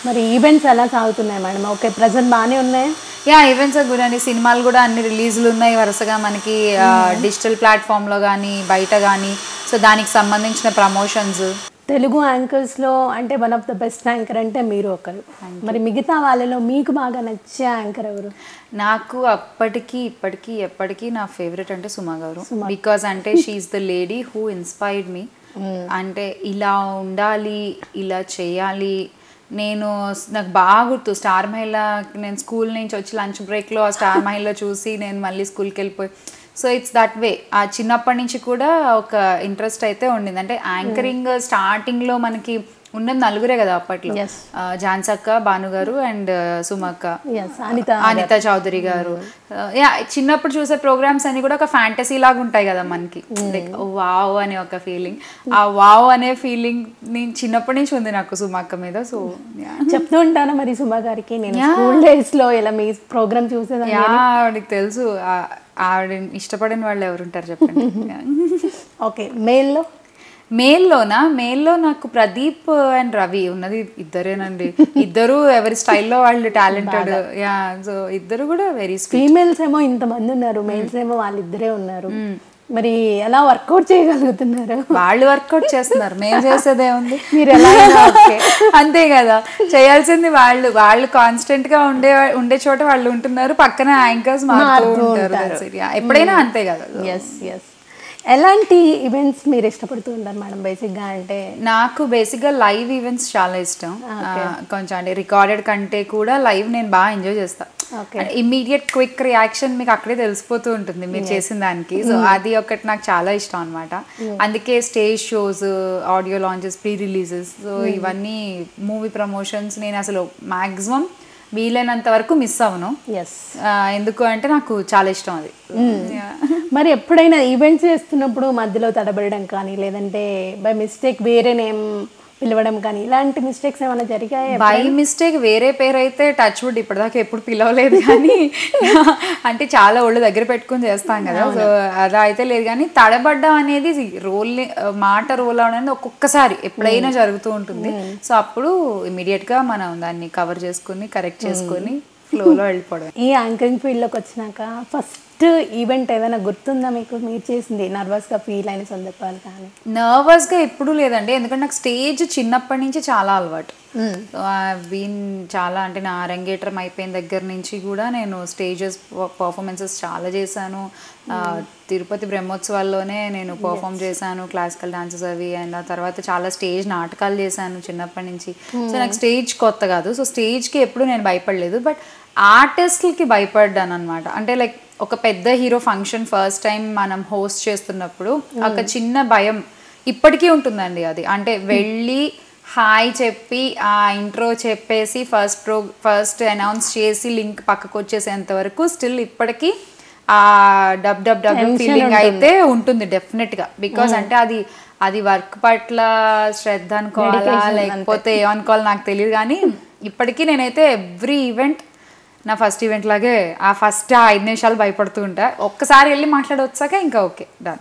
మరి ఈవెంట్స్ ఎలా సాగుతున్నాయి మేడం? ఓకే, ప్రెజెంట్ బాగానే ఉన్నాయి. యా, ఈవెంట్స్ గుడ్ అండి. సినిమాలు కూడా అన్ని రిలీజ్లు ఉన్నాయి వరుసగా మనకి డిజిటల్ ప్లాట్ఫామ్లో కానీ బయట కానీ. సో దానికి సంబంధించిన ప్రమోషన్స్. తెలుగు యాంకర్స్లో అంటే one of the best anchor అంటే మీరు ఒకరు. మరి మిగతా వాళ్ళలో మీకు బాగా నచ్చే యాంకర్ ఎవరు? నాకు అప్పటికి ఇప్పటికీ ఎప్పటికీ నా ఫేవరెట్ అంటే సుమ గారు. బికాజ్ అంటే she's the lady who inspired me. అంటే ఇలా ఉండాలి, ఇలా చేయాలి. నాకు బాగా గుర్తు, స్టార్ మహిళ నేను స్కూల్ నుంచి వచ్చి లంచ్ బ్రేక్లో ఆ స్టార్ మహిళ చూసి నేను మళ్ళీ స్కూల్కి వెళ్ళిపోయి. So it's that way. ఆ చిన్నప్పటి నుంచి కూడా ఒక ఇంట్రెస్ట్ అయితే ఉండింది. అంటే యాంకరింగ్ స్టార్టింగ్లో మనకి ఉన్నది నలుగురే కదా అప్పట్లో, ఝాన్సక్క, భానుగారు అండ్ సుమక్క, అనిత చౌదరి గారు. చిన్నప్పుడు చూసే ప్రోగ్రామ్స్ అన్ని కూడా ఒక ఫ్యాంటసీ లాగా ఉంటాయి కదా మనకి. లైక్ వావ్ అనే ఒక ఫీలింగ్, ఆ వావ్ అనే ఫీలింగ్ నేను చిన్నప్పటి నుంచి ఉంది నాకు సుమక్క మీద. సో చెప్తూ ఉంటాను మరి సుమ గారికి, నేను స్కూల్ డేస్ లో ఇలా మీ ప్రోగ్రామ్ చూసేదాన్ని. ఆవిడకి తెలుసు, ఆవిడ ఇష్టపడిన వాళ్ళు ఎవరుంటారు చెప్పండి. ఓకే, మేల్లో నాకు ప్రదీప్ అండ్ రవి ఉన్నది ఇద్దరేనండి. ఇద్దరు ఎవరి స్టైల్లో వాళ్ళు టాలెంటెడ్. యా, సో ఇద్దరు కూడా వెరీ స్వీట్. ఫీమేల్స్ ఏమో ఇంతమంది ఉన్నారు, మేల్స్ ఏమో వాళ్ళిద్దరే ఉన్నారు. మరి ఎలా వర్కౌట్ చేయగలుగుతున్నారు? వాళ్ళు వర్కౌట్ చేస్తున్నారు, మేము చేసేదే ఉంది. మీరు ఎలా అంతే కదా, చేయాల్సింది వాళ్ళు కాన్స్టెంట్ గా ఉండే చోట వాళ్ళు ఉంటున్నారు, పక్కన యాంకర్స్ మారుతూ ఉంటారు. ఎప్పుడైనా అంతే కదా. Yes yes. ఎలాంటి ఈవెంట్స్ మీరు ఇష్టపడుతూ ఉంటారు మేడం బేసిక్గా? అంటే నాకు బేసిక్గా లైవ్ ఈవెంట్స్ చాలా ఇష్టం. కొంచెం అంటే రికార్డెడ్ కంటే కూడా లైవ్ నేను బాగా ఎంజాయ్ చేస్తాను. ఇమ్మీడియట్ క్విక్ రియాక్షన్ మీకు అక్కడే తెలిసిపోతూ ఉంటుంది మీరు చేసిన దానికి. సో అది ఒకటి నాకు చాలా ఇష్టం అనమాట. అందుకే stage shows, audio launches, pre releases, so ఇవన్నీ మూవీ ప్రమోషన్స్ నేను అసలు మ్యాక్సిమం వీలైనంత వరకు మిస్ అవ్వను. ఎందుకు అంటే నాకు చాలా ఇష్టం అది. మరి ఎప్పుడైనా ఈవెంట్స్ చేస్తున్నప్పుడు మధ్యలో తడబడడం కానీ, లేదంటే బై మిస్టేక్ వేరే నేమ్ పిలవడం కానీ, ఇలాంటి మిస్టేక్స్ ఏమైనా జరిగాయి? బై మిస్టేక్ వేరే పేరు అయితే టచ్ వుడ్ ఇప్పటిదాకా ఎప్పుడు పిలవలేదు కానీ, అంటే చాలా ఒళ్ళు దగ్గర పెట్టుకుని చేస్తాం కదా, సో అలా అయితే లేదు. కానీ తడబడ్డం అనేది మాట రోల్ అవడం అనేది ఒక్కొక్కసారి ఎప్పుడైనా జరుగుతూ ఉంటుంది. సో అప్పుడు ఇమీడియట్గా మనం దాన్ని కవర్ చేసుకుని కరెక్ట్ చేసుకుని ఫ్లోలో వెళ్ళిపోవడం. ఈ యాంకరింగ్ ఫీల్డ్లోకి వచ్చినాక ఫస్ట్ ఈవెంట్ ఏదైనా గుర్తుందా మీకు? మీరు చేసింది నర్వస్గా ఫీల్ అయిన సందర్భాలు కానీ? నర్వస్గా ఎప్పుడూ లేదండి, ఎందుకంటే నాకు స్టేజ్ చిన్నప్పటి నుంచి చాలా అలవాటు. చాలా అంటే నా అరంగేట్రం అయిపోయిన దగ్గర నుంచి కూడా నేను స్టేజెస్ పర్ఫార్మెన్సెస్ చాలా చేశాను. తిరుపతి బ్రహ్మోత్సవాల్లోనే నేను పర్ఫామ్ చేశాను, క్లాసికల్ డాన్సెస్ అవి. అండ్ ఆ తర్వాత చాలా స్టేజ్ నాటకాలు చేశాను చిన్నప్పటి నుంచి. సో నాకు స్టేజ్ కొత్త కాదు, సో స్టేజ్కి ఎప్పుడు నేను భయపడలేదు. బట్ ఆర్టిస్ట్లకి భయపడ్డాను అనమాట. అంటే లైక్ ఒక పెద్ద హీరో ఫంక్షన్ ఫస్ట్ టైం మనం హోస్ట్ చేస్తున్నప్పుడు ఒక చిన్న భయం ఇప్పటికీ ఉంటుందండి. అది అంటే వెళ్ళి హాయ్ చెప్పి ఆ ఇంట్రో చెప్పేసి ఫస్ట్ అనౌన్స్ చేసి లింక్ పక్కకు వచ్చేసేంత వరకు స్టిల్ ఇప్పటికీ ఆ డబ్ ఫీలింగ్ అయితే ఉంటుంది డెఫినెట్గా. బికాస్ అంటే అది వర్క్ పట్ల శ్రద్ధ అనుకోవాలా లేకపోతే ఏమనుకోవాలో నాకు తెలియదు, కానీ ఇప్పటికీ నేనైతే ఎవ్రీ ఈవెంట్ నా ఫస్ట్ ఈవెంట్ లాగే ఆ ఫస్ట్ 5 నిమిషాలు భయపడుతూ ఉంటా. ఒక్కసారి వెళ్ళి మాట్లాడవచ్చాక ఇంకా ఓకే డన్.